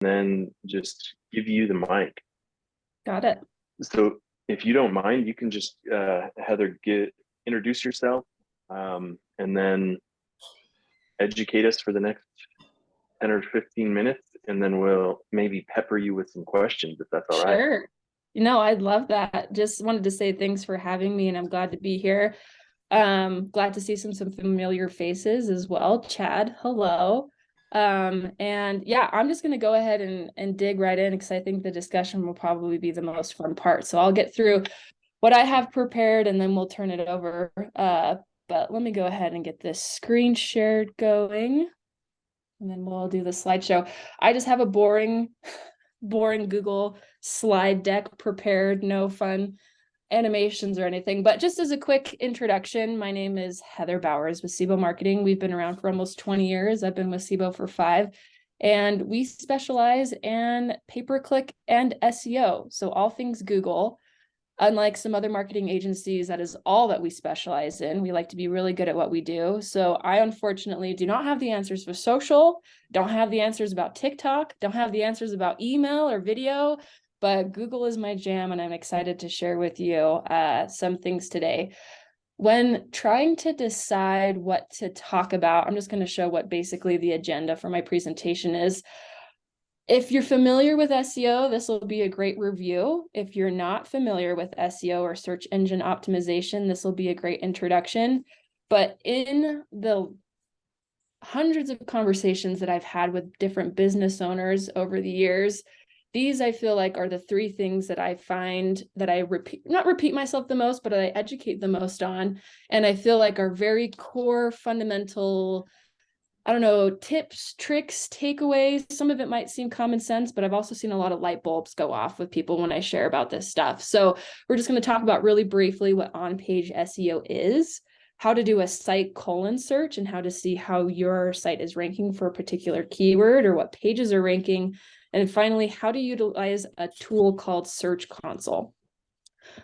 then just give you the mic. Got it. So if you don't mind, you can just Heather, introduce yourself, and then educate us for the next 10 or 15 minutes, and then we'll maybe pepper you with some questions if that's all right. Sure. I'd love that. Just wanted to say thanks for having me, and I'm glad to be here. Glad to see some familiar faces as well. Chad, hello. And yeah, I'm just gonna go ahead and dig right in because I think the discussion will probably be the most fun part. So I'll get through what I have prepared and then we'll turn it over. But let me go ahead and get this screen shared going. And then we'll do the slideshow. I just have a boring Google slide deck prepared, no fun animations or anything. But just as a quick introduction, my name is Heather Bowers with SEO Marketing. We've been around for almost 20 years. I've been with SEO for 5. And we specialize in pay-per-click and SEO. So all things Google. Unlike some other marketing agencies, that is all that we specialize in. We like to be really good at what we do. So I unfortunately do not have the answers for social, don't have the answers about TikTok, don't have the answers about email or video, but Google is my jam, and I'm excited to share with you some things today. When trying to decide what to talk about, I'm just going to show what basically the agenda for my presentation is. If you're familiar with SEO, this will be a great review. If you're not familiar with SEO or search engine optimization, this will be a great introduction. But in the hundreds of conversations that I've had with different business owners over the years, these I feel like are the 3 things that I find that I not repeat myself the most, but I educate the most on. And I feel like are very core, fundamental, I don't know, tips, tricks, takeaways. Some of it might seem common sense, but I've also seen a lot of light bulbs go off with people when I share about this stuff. So we're just going to talk about really briefly what on-page SEO is, how to do a site colon search, and how to see how your site is ranking for a particular keyword or what pages are ranking. And finally, how to utilize a tool called Search Console.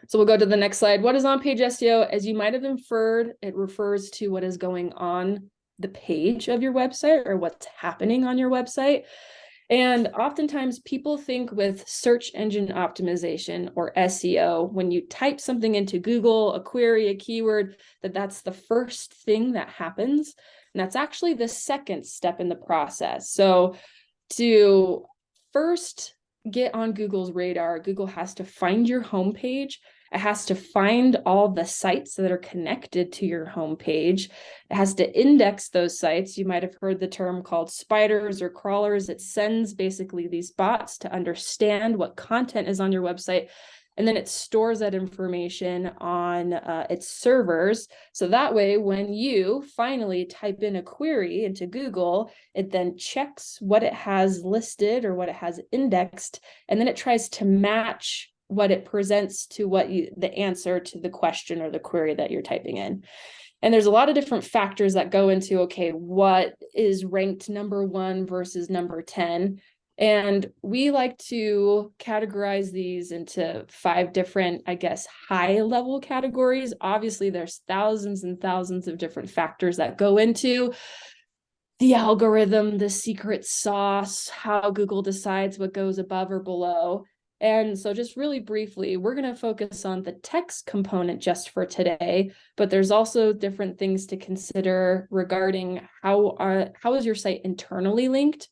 So we'll go to the next slide. What is on-page SEO? As you might have inferred, it refers to what is going on the page of your website or what's happening on your website. And oftentimes people think with search engine optimization or SEO, when you type something into Google, a query, a keyword, that's the first thing that happens. And that's actually the second step in the process. So to first get on Google's radar, Google has to find your homepage. It has to find all the sites that are connected to your homepage. It has to index those sites. You might have heard the term called spiders or crawlers. It sends basically these bots to understand what content is on your website. And then it stores that information on its servers. So that way, when you finally type in a query into Google, it then checks what it has listed or what it has indexed, and then it tries to match what it presents to the answer to the question or the query that you're typing in. And there's a lot of different factors that go into, okay, what is ranked number 1 versus number 10. And we like to categorize these into 5 different, I guess, high level categories. Obviously, there's thousands and thousands of different factors that go into the algorithm, the secret sauce, how Google decides what goes above or below. And so just really briefly, we're going to focus on the text component just for today, but there's also different things to consider regarding how is your site internally linked?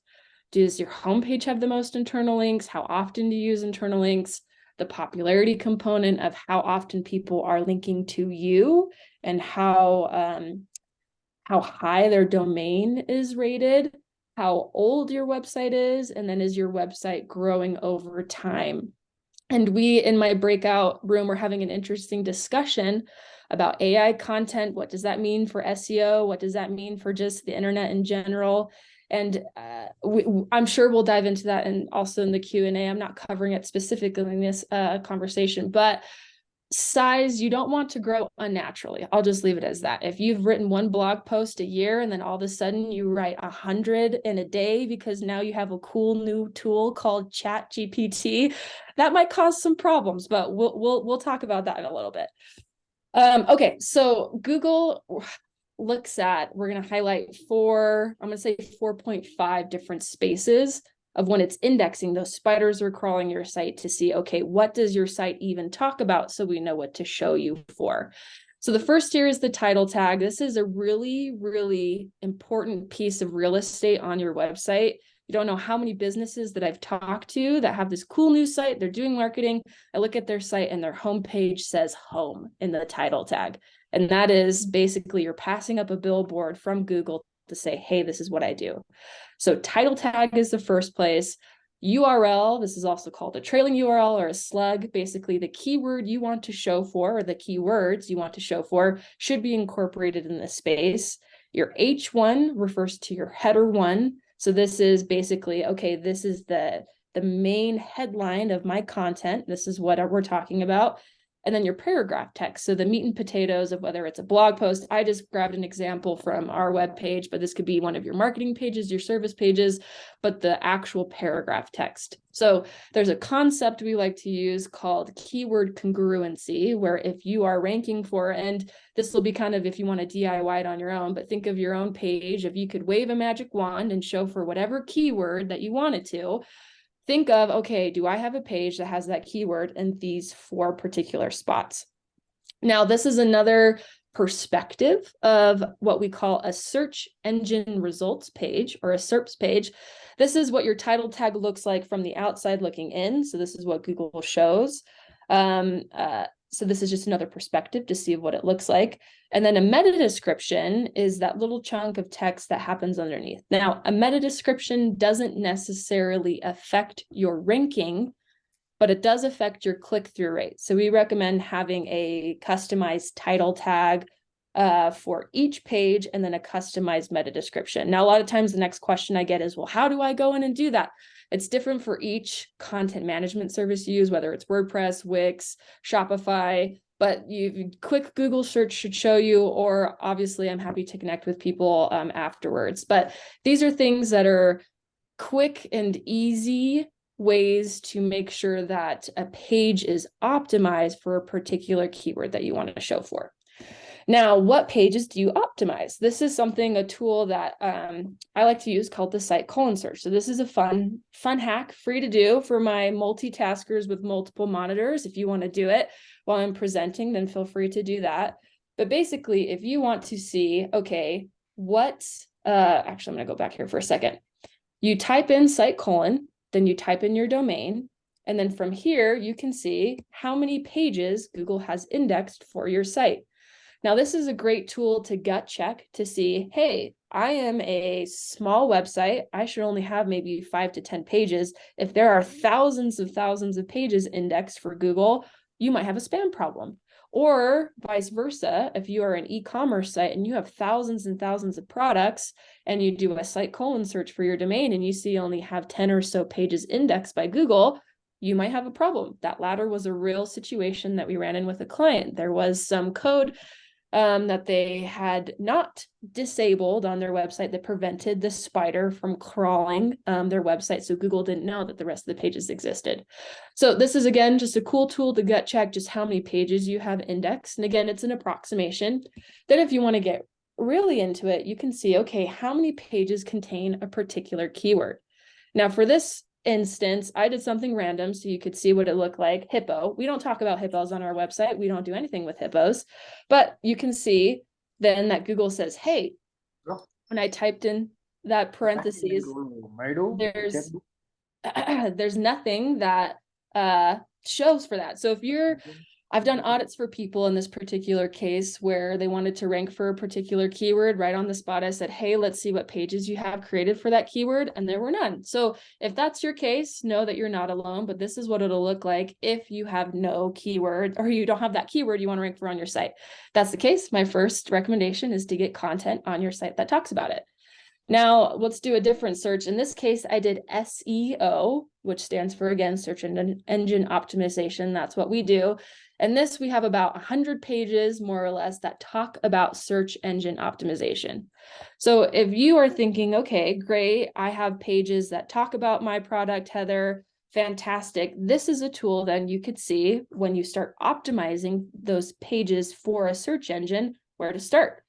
Does your homepage have the most internal links? How often do you use internal links? The popularity component of how often people are linking to you and how high their domain is rated, how old your website is, and then is your website growing over time? And we, in my breakout room, we're having an interesting discussion about AI content. What does that mean for SEO? What does that mean for just the internet in general? And I'm sure we'll dive into that and also in the Q&A. I'm not covering it specifically in this conversation, but size, you don't want to grow unnaturally. I'll just leave it as that. If you've written 1 blog post a year and then all of a sudden you write 100 in a day because now you have a cool new tool called Chat GPT, that might cause some problems, but we'll talk about that in a little bit. Okay, so Google looks at, we're going to highlight 4, I'm going to say 4.5 different spaces of when it's indexing, those spiders are crawling your site to see, okay, what does your site even talk about? So we know what to show you for. So the first here is the title tag. This is a really, really important piece of real estate on your website. You don't know how many businesses that I've talked to that have this cool new site, they're doing marketing. I look at their site and their homepage says home in the title tag. And that is basically you're passing up a billboard from Google to say, hey, this is what I do. So title tag is the first place. URL, this is also called a trailing URL or a slug. Basically, the keyword you want to show for, or the keywords you want to show for, should be incorporated in this space. Your H1 refers to your header one. So this is basically, okay, this is the main headline of my content. This is what we're talking about. And then your paragraph text. So the meat and potatoes of whether it's a blog post. I just grabbed an example from our webpage, but this could be one of your marketing pages, your service pages, but the actual paragraph text. So there's a concept we like to use called keyword congruency, where if you are ranking for, and this will be kind of if you want to DIY it on your own, but think of your own page. If you could wave a magic wand and show for whatever keyword that you wanted to, think of, okay, do I have a page that has that keyword in these 4 particular spots? Now, this is another perspective of what we call a search engine results page or a SERPs page. This is what your title tag looks like from the outside looking in. So this is what Google shows. So this is just another perspective to see what it looks like. And then a meta description is that little chunk of text that happens underneath. Now, a meta description doesn't necessarily affect your ranking, but it does affect your click-through rate. So we recommend having a customized title tag for each page and then a customized meta description. Now, a lot of times the next question I get is, well, how do I go in and do that? It's different for each content management service you use, whether it's WordPress, Wix, Shopify, but you quick Google search should show you, or obviously I'm happy to connect with people afterwards. But these are things that are quick and easy ways to make sure that a page is optimized for a particular keyword that you want to show for. Now, what pages do you optimize? This is a tool that I like to use called the site colon search. So this is a fun hack, free to do for my multitaskers with multiple monitors. If you want to do it while I'm presenting, then feel free to do that. But basically, if you want to see, okay, actually, I'm going to go back here for a second. You type in site colon, then you type in your domain. And then from here, you can see how many pages Google has indexed for your site. Now, this is a great tool to gut check to see, hey, I am a small website. I should only have maybe 5 to 10 pages. If there are thousands of pages indexed for Google, you might have a spam problem. Or vice versa, if you are an e-commerce site and you have thousands and thousands of products and you do a site colon search for your domain and you see you only have 10 or so pages indexed by Google, you might have a problem. That latter was a real situation that we ran in with a client. There was some code that they had not disabled on their website that prevented the spider from crawling their website. So Google didn't know that the rest of the pages existed. So this is, again, just a cool tool to gut check just how many pages you have indexed. And again, it's an approximation. Then if you want to get really into it, you can see, okay, how many pages contain a particular keyword? Now, for this instance, I did something random so you could see what it looked like. Hippo. We don't talk about hippos on our website. We don't do anything with hippos, but you can see then that Google says, hey, when I typed in that parentheses, there's nothing that shows for that. So if I've done audits for people in this particular case where they wanted to rank for a particular keyword. Right on the spot, I said, hey, let's see what pages you have created for that keyword. And there were none. So if that's your case, know that you're not alone, but this is what it'll look like if you have no keyword or you don't have that keyword you want to rank for on your site. If that's the case, my first recommendation is to get content on your site that talks about it. Now, let's do a different search. In this case, I did SEO, which stands for, again, search engine optimization. That's what we do. And this, we have about 100 pages, more or less, that talk about search engine optimization. So if you are thinking, okay, great, I have pages that talk about my product, Heather, fantastic. This is a tool then you could see when you start optimizing those pages for a search engine, where to start.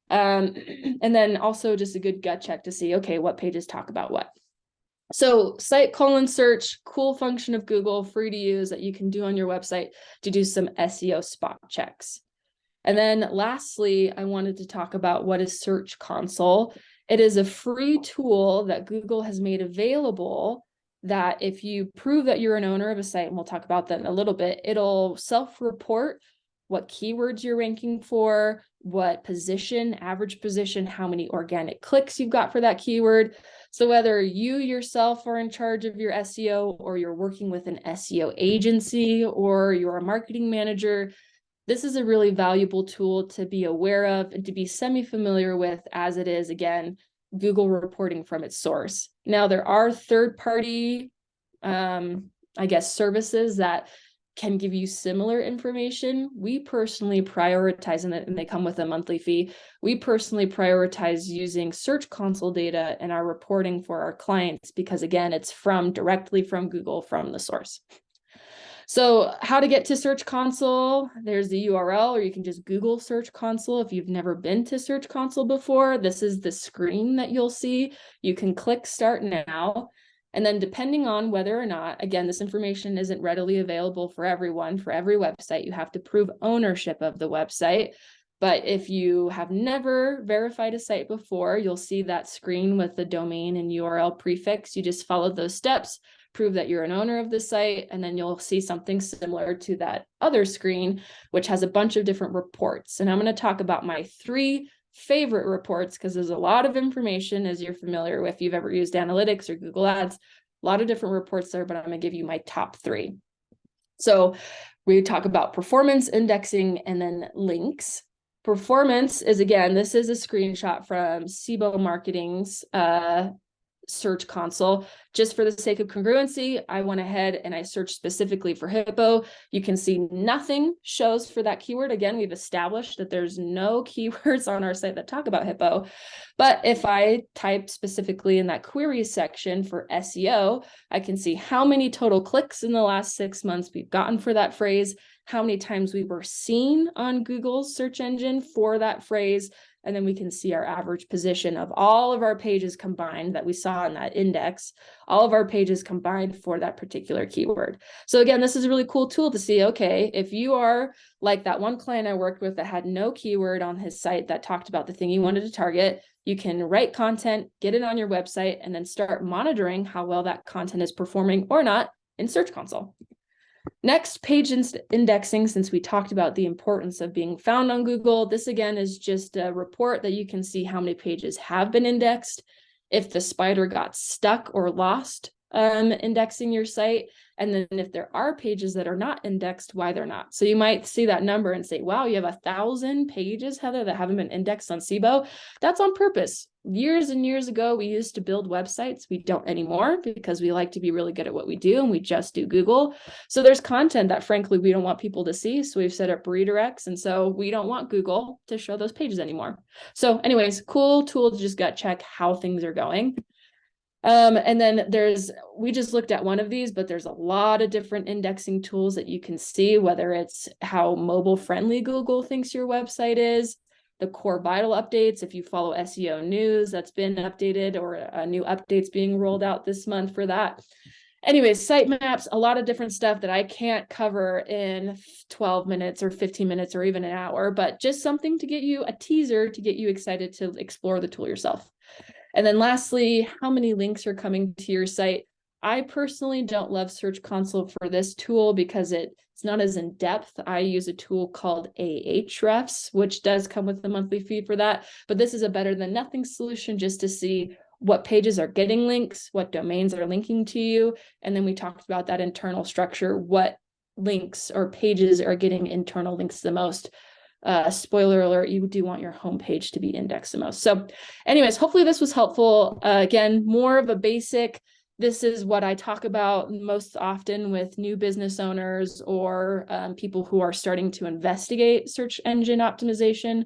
And then also just a good gut check to see, okay, what pages talk about what. So site colon search, cool function of Google, free to use that you can do on your website to do some SEO spot checks. And then lastly, I wanted to talk about what is Search Console. It is a free tool that Google has made available that if you prove that you're an owner of a site, and we'll talk about that in a little bit, it'll self-report what keywords you're ranking for, what position, average position, how many organic clicks you've got for that keyword. So whether you yourself are in charge of your SEO, or you're working with an SEO agency, or you're a marketing manager, this is a really valuable tool to be aware of and to be semi-familiar with, as it is, again, Google reporting from its source. Now, there are third-party, services that can give you similar information. We personally prioritize, and they come with a monthly fee. We personally prioritize using Search Console data in our reporting for our clients because, again, it's directly from Google, from the source. So how to get to Search Console, there's the URL, or you can just Google Search Console. If you've never been to Search Console before, this is the screen that you'll see. You can click Start Now. And then depending on whether or not, again, this information isn't readily available for everyone, for every website, you have to prove ownership of the website. But if you have never verified a site before, you'll see that screen with the domain and URL prefix. You just follow those steps, prove that you're an owner of the site, and then you'll see something similar to that other screen, which has a bunch of different reports. And I'm going to talk about my 3 favorite reports because there's a lot of information, as you're familiar with, if you've ever used analytics or Google Ads, a lot of different reports there, but I'm going to give you my top 3. So we talk about performance, indexing, and then links. Performance is, again, this is a screenshot from SEO Marketing's Search Console. Just for the sake of congruency, I went ahead and I searched specifically for hippo. You can see nothing shows for that keyword. Again, we've established that there's no keywords on our site that talk about hippo. But if I type specifically in that query section for SEO, I can see how many total clicks in the last 6 months we've gotten for that phrase, how many times we were seen on Google's search engine for that phrase. And then we can see our average position of all of our pages combined that we saw in that index, all of our pages combined for that particular keyword. So again, this is a really cool tool to see, okay, if you are like that one client I worked with that had no keyword on his site that talked about the thing he wanted to target, you can write content, get it on your website, and then start monitoring how well that content is performing or not in Search Console. Next, page indexing, since we talked about the importance of being found on Google, this again is just a report that you can see how many pages have been indexed, if the spider got stuck or lost indexing your site, and then if there are pages that are not indexed, why they're not. So you might see that number and say, wow, you have 1,000 pages, Heather, that haven't been indexed on SEO. That's on purpose. Years and years ago, we used to build websites. We don't anymore because we like to be really good at what we do and we just do Google. So there's content that frankly, we don't want people to see. So we've set up redirects. And so we don't want Google to show those pages anymore. So anyways, cool tool to just gut check how things are going. And then we just looked at one of these, but there's a lot of different indexing tools that you can see, whether it's how mobile friendly Google thinks your website is, the core vital updates. If you follow SEO news, that's been updated, or a new updates being rolled out this month for that. Anyways, sitemaps, a lot of different stuff that I can't cover in 12 minutes or 15 minutes or even an hour, but just something to get you a teaser to get you excited to explore the tool yourself. And then lastly, how many links are coming to your site? I personally don't love Search Console for this tool because it's not as in depth. I use a tool called Ahrefs, which does come with a monthly fee for that. But this is a better than nothing solution just to see what pages are getting links, what domains are linking to you. And then we talked about that internal structure, what links or pages are getting internal links the most. Spoiler alert, you do want your homepage to be indexed the most. So anyways, hopefully this was helpful. Again, more of a basic, this is what I talk about most often with new business owners or people who are starting to investigate search engine optimization.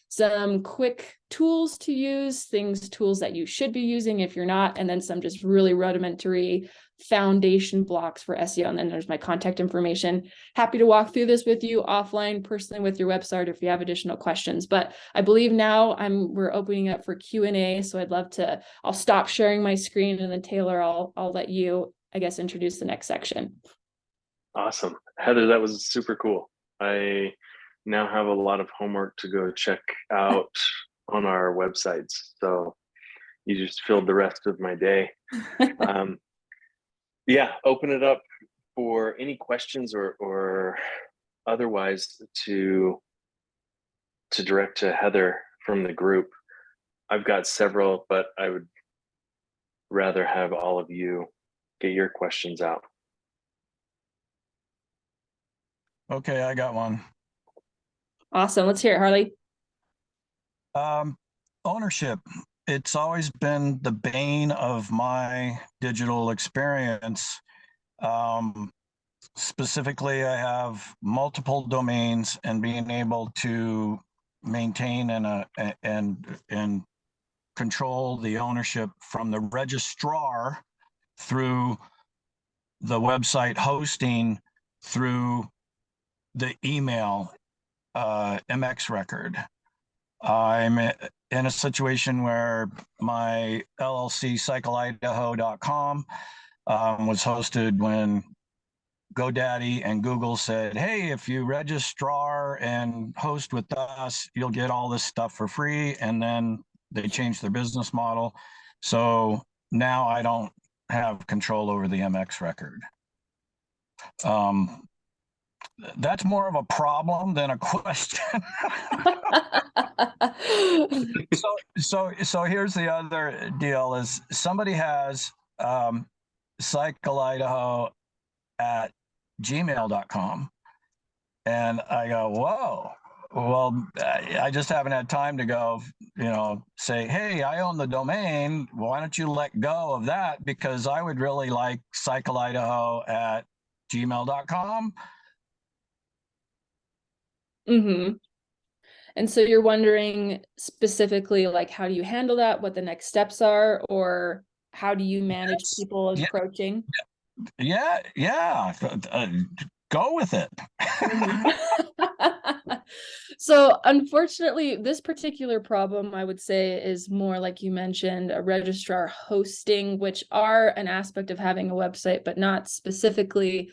Some quick tools to use, tools that you should be using if you're not, and then some just really rudimentary foundation blocks for SEO. And then there's my contact information. Happy to walk through this with you offline, personally with your website, if you have additional questions. But I believe now we're opening up for Q&A. So I'll stop sharing my screen, and then Taylor, I'll let you, I guess, introduce the next section. Awesome. Heather, that was super cool. I now have a lot of homework to go check out on our websites. So you just filled the rest of my day. Yeah, open it up for any questions or otherwise to direct to Heather from the group. I've got several, but I would rather have all of you get your questions out. Okay, I got one. Awesome. Let's hear it, Harley. Ownership. It's always been the bane of my digital experience. Specifically, I have multiple domains, and being able to maintain and control the ownership from the registrar through the website hosting through the email MX record. I'm in a situation where my LLC cycleidaho.com was hosted when GoDaddy and Google said, hey, if you registrar and host with us, you'll get all this stuff for free. And then they changed their business model. So now I don't have control over the MX record. That's more of a problem than a question. So here's the other deal: is somebody has cycleidaho@gmail.com, and I go, whoa. Well, I just haven't had time to go, say, hey, I own the domain. Why don't you let go of that? Because I would really like cycleidaho@gmail.com. Mm-hmm. And so you're wondering specifically, like, how do you handle that? What the next steps are, or how do you manage people approaching? Yeah. Go with it. So unfortunately, this particular problem, I would say, is more like you mentioned, a registrar hosting, which are an aspect of having a website, but not specifically,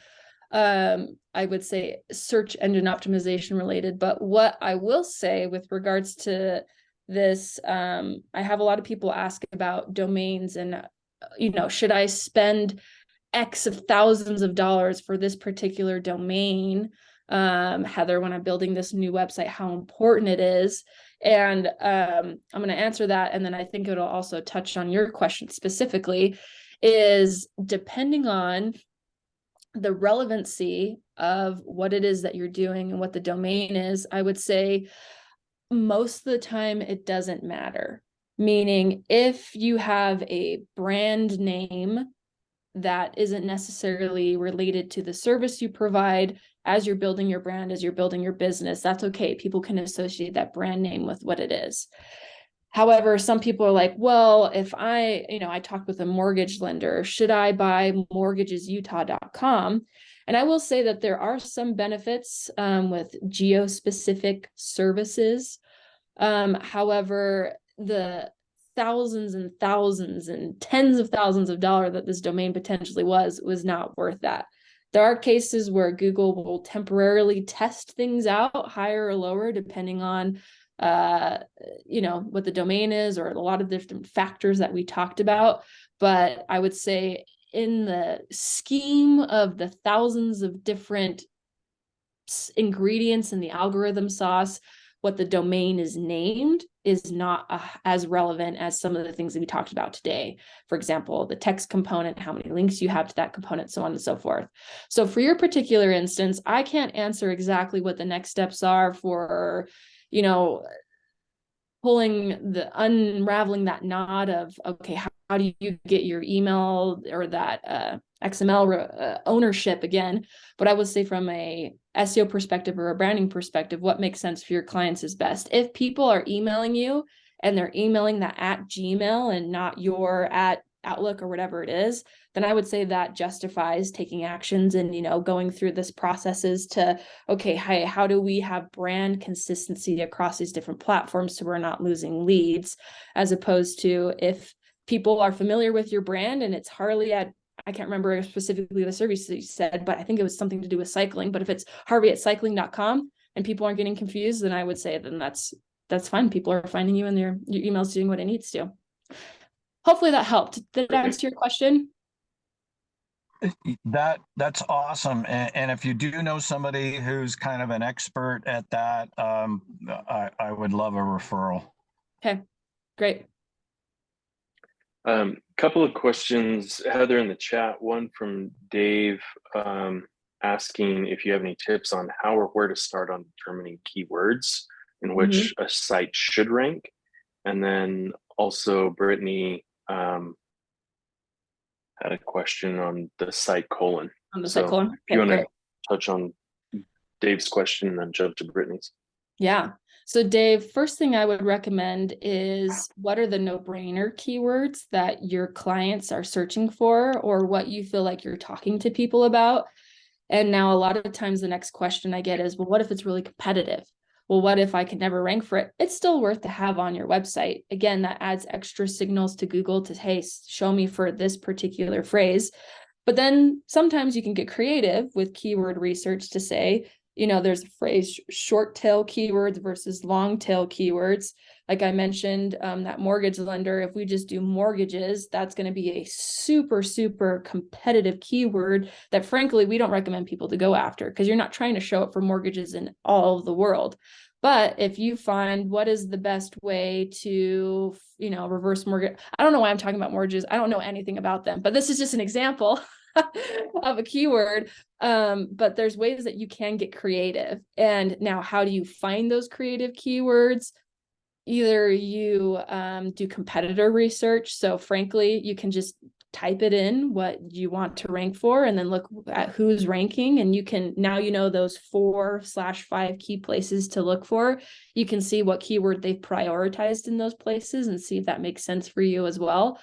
I would say, search engine optimization related. But what I will say with regards to this, I have a lot of people ask about domains and, should I spend X of thousands of dollars for this particular domain, Heather, when I'm building this new website, how important it is. And I'm going to answer that. And then I think it'll also touch on your question specifically, is depending on the relevancy of what it is that you're doing and what the domain is, I would say most of the time it doesn't matter. Meaning, if you have a brand name that isn't necessarily related to the service you provide, as you're building your brand, as you're building your business, that's okay. People can associate that brand name with what it is. However, some people are like, well, if I talked with a mortgage lender, should I buy mortgagesutah.com? And I will say that there are some benefits with geo-specific services. However, the thousands and thousands and tens of thousands of dollars that this domain potentially was not worth that. There are cases where Google will temporarily test things out higher or lower, depending on what the domain is, or a lot of different factors that we talked about. But I would say, in the scheme of the thousands of different ingredients in the algorithm sauce, what the domain is named is not as relevant as some of the things that we talked about today. For example, the text component, how many links you have to that component, so on and so forth. So for your particular instance, I can't answer exactly what the next steps are for, unraveling that knot of, okay, how do you get your email or that XML ownership again? But I would say, from a SEO perspective or a branding perspective, what makes sense for your clients is best. If people are emailing you and they're emailing that at Gmail and not your at Outlook or whatever it is, then I would say that justifies taking actions and, you know, going through this processes to, okay, how do we have brand consistency across these different platforms so we're not losing leads, as opposed to if people are familiar with your brand and it's Harley at, I can't remember specifically the service that you said, but I think it was something to do with cycling. But if it's Harvey at cycling.com and people aren't getting confused, then I would say then that's fine. People are finding you and your email's doing what it needs to. Hopefully that helped. Did that answer your question? That's awesome. And if you do know somebody who's kind of an expert at that, I would love a referral. Okay, great. Couple of questions, Heather, in the chat. One from Dave, asking if you have any tips on how or where to start on determining keywords in which a site should rank. And then also Brittany had a question on the site colon. On the site colon. Okay, if you want great. to touch on Dave's question and then jump to Brittany's. Yeah. So Dave, first thing I would recommend is what are the no-brainer keywords that your clients are searching for, or what you feel like you're talking to people about? And now a lot of times the next question I get is, well, what if it's really competitive? Well, what if I could never rank for it? It's still worth to have on your website. Again, that adds extra signals to Google to, hey, show me for this particular phrase. But then sometimes you can get creative with keyword research to say, you know, there's a phrase, short tail keywords versus long tail keywords. Like I mentioned, that mortgage lender, if we just do mortgages, that's going to be a super, super competitive keyword that frankly, we don't recommend people to go after, because you're not trying to show up for mortgages in all of the world. But if you find what is the best way to, you know, reverse mortgage, I don't know why I'm talking about mortgages. I don't know anything about them, but this is just an example of a keyword. But there's ways that you can get creative. And now, how do you find those creative keywords? Either you do competitor research. So frankly, you can just type it in what you want to rank for and then look at who's ranking. And you can, now you know those 4/5 key places to look for. You can see what keyword they've prioritized in those places and see if that makes sense for you as well.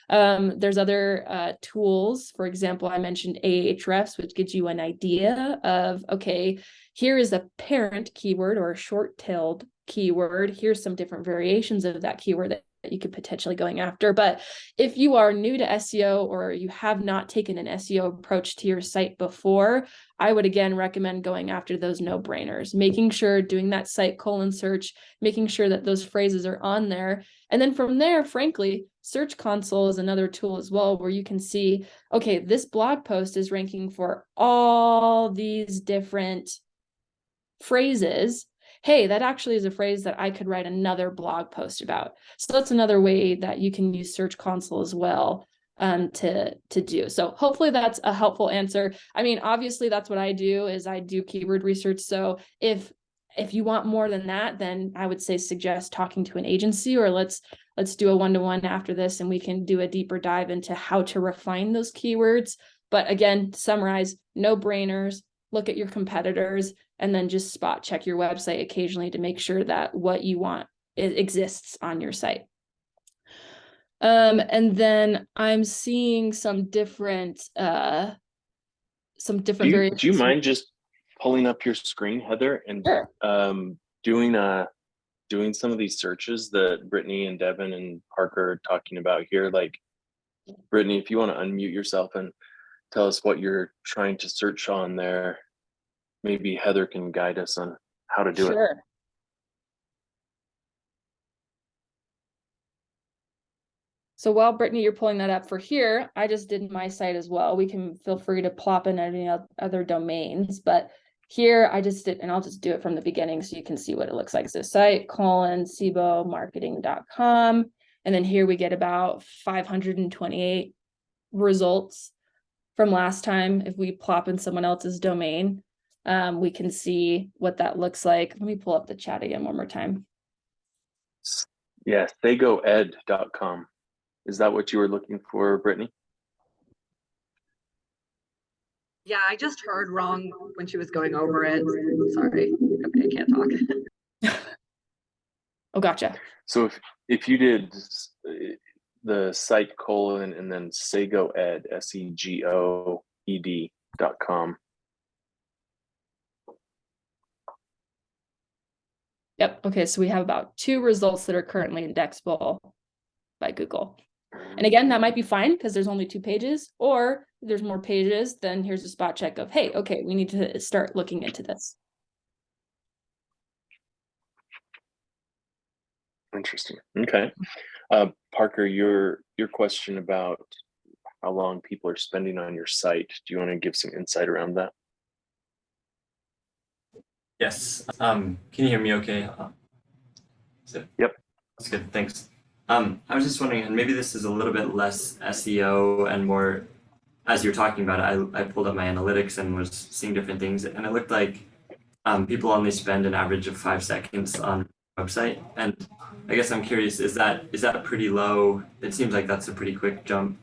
There's other tools. For example, I mentioned Ahrefs, which gives you an idea of, okay, here is a parent keyword or a short-tailed keyword. Here's some different variations of that keyword that you could potentially going after. But if you are new to SEO or you have not taken an SEO approach to your site before, I would again recommend going after those no-brainers, making sure doing that site colon search, making sure that those phrases are on there. And then from there, frankly, Search Console is another tool as well, where you can see, okay, this blog post is ranking for all these different phrases. Hey, that actually is a phrase that I could write another blog post about. So that's another way that you can use Search Console as well to do. So hopefully that's a helpful answer. I mean, obviously that's what I do, is I do keyword research. So if you want more than that, then I would say suggest talking to an agency, or let's do a one-to-one after this and we can do a deeper dive into how to refine those keywords. But again, to summarize, no brainers, look at your competitors, and then just spot check your website occasionally to make sure that what you want exists on your site. And then I'm seeing some different variations. Do you mind just pulling up your screen, Heather, and Sure. doing some of these searches that Brittany and Devin and Parker are talking about here? Like, Brittany, if you want to unmute yourself and tell us what you're trying to search on there, maybe Heather can guide us on how to do it. Sure. So while Brittany, you're pulling that up for here, I just did my site as well. We can feel free to plop in any other domains, but here I just did, and I'll just do it from the beginning so you can see what it looks like. So site SIBOmarketing.com. And then here we get about 528 results from last time. If we plop in someone else's domain, we can see what that looks like. Let me pull up the chat again one more time. Yeah, SagoEd.com. Is that what you were looking for, Brittany? Yeah, I just heard wrong when she was going over it. Sorry. Okay, I can't talk. Oh, gotcha. So if you did the site colon and then segoed, SEGOED.com. Yep. Okay. So we have about 2 results that are currently indexable by Google. And again, that might be fine because there's only 2 pages, or if there's more pages, then here's a spot check of, hey, okay, we need to start looking into this. Interesting. Okay. Parker, your question about how long people are spending on your site, do you want to give some insight around that? Yes. Can you hear me okay? Yep. That's good. Thanks. I was just wondering, and maybe this is a little bit less SEO and more, as you're talking about it, I pulled up my analytics and was seeing different things, and it looked like people only spend an average of 5 seconds on the website. And I guess I'm curious, is that pretty low? It seems like that's a pretty quick jump.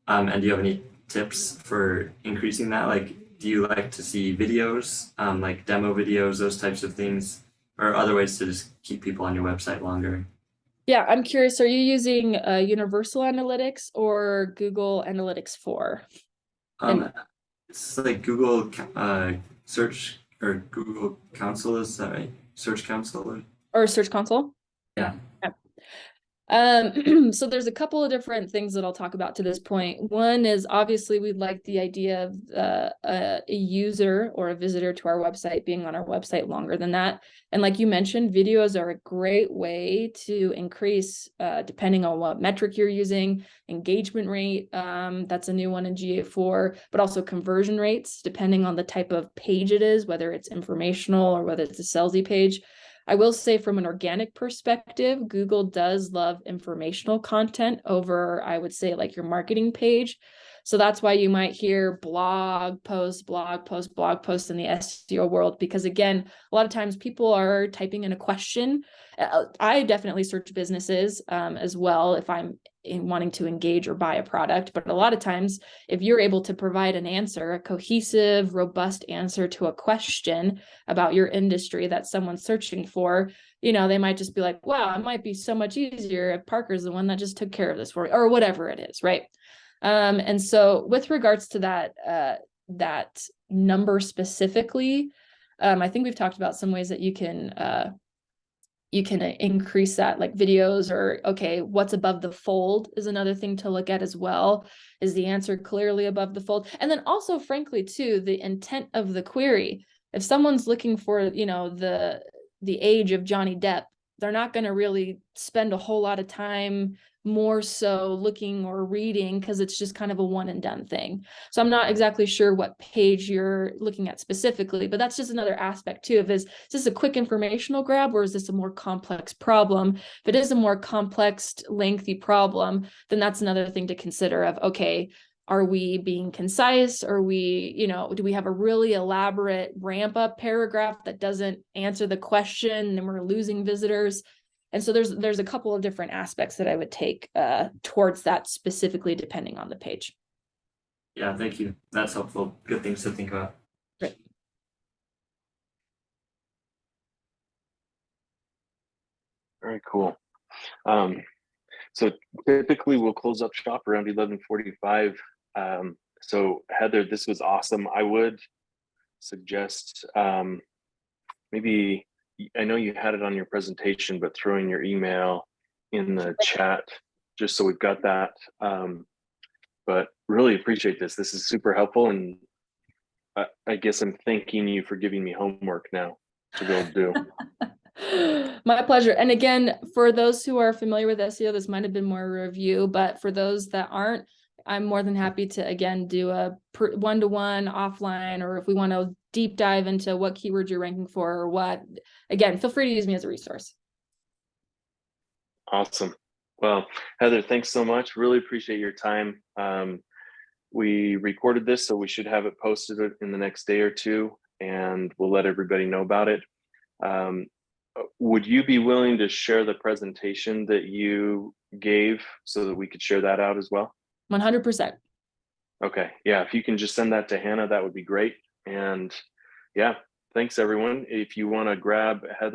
And do you have any tips for increasing that? Like, do you like to see videos, like demo videos, those types of things, or other ways to just keep people on your website longer? Yeah, I'm curious, are you using Universal Analytics or Google Analytics 4? It's like Google search, or Google Council, is that right? Search Council Or Search Console? Yeah. So there's a couple of different things that I'll talk about to this point. One is obviously we like the idea of a user or a visitor to our website being on our website longer than that. And like you mentioned, videos are a great way to increase, depending on what metric you're using, engagement rate. That's a new one in GA4, but also conversion rates, depending on the type of page it is, whether it's informational or whether it's a salesy page. I will say from an organic perspective, Google does love informational content over, I would say, like your marketing page. So that's why you might hear blog posts in the SEO world, because again, a lot of times people are typing in a question. I definitely search businesses as well if I'm wanting to engage or buy a product. But a lot of times, if you're able to provide an answer, a cohesive, robust answer to a question about your industry that someone's searching for, you know, they might just be like, wow, it might be so much easier if Parker's the one that just took care of this for me, or whatever it is, right? And so with regards to that number specifically, I think we've talked about some ways that you can increase that, like videos, or okay, what's above the fold is another thing to look at as well. Is the answer clearly above the fold? And then also, frankly, too, the intent of the query. If someone's looking for, you know, the age of Johnny Depp, they're not going to really spend a whole lot of time more so looking or reading, because it's just kind of a one and done thing. So I'm not exactly sure what page you're looking at specifically, but that's just another aspect too. Is this a quick informational grab, or is this a more complex problem? If it is a more complex, lengthy problem, then that's another thing to consider of, okay, are we being concise? Are we, you know, do we have a really elaborate ramp up paragraph that doesn't answer the question and we're losing visitors? And so there's a couple of different aspects that I would take towards that, specifically depending on the page. Yeah, thank you. That's helpful. Good things to think about. Great. Very cool. So typically we'll close up shop around 11:45. So Heather, this was awesome. I would suggest maybe, I know you had it on your presentation, but throwing your email in the chat just so we've got that. But really appreciate this. This is super helpful, and I guess I'm thanking you for giving me homework now to go do. My pleasure. And again, for those who are familiar with SEO, this might have been more a review, but for those that aren't, I'm more than happy to, again, do a one-to-one offline, or if we want to deep dive into what keywords you're ranking for or what, again, feel free to use me as a resource. Awesome. Well, Heather, thanks so much. Really appreciate your time. We recorded this, so we should have it posted in the next day or two, and we'll let everybody know about it. Would you be willing to share the presentation that you gave so that we could share that out as well? 100%. Okay. Yeah. If you can just send that to Hannah, that would be great. And yeah, thanks everyone. If you want to grab Heather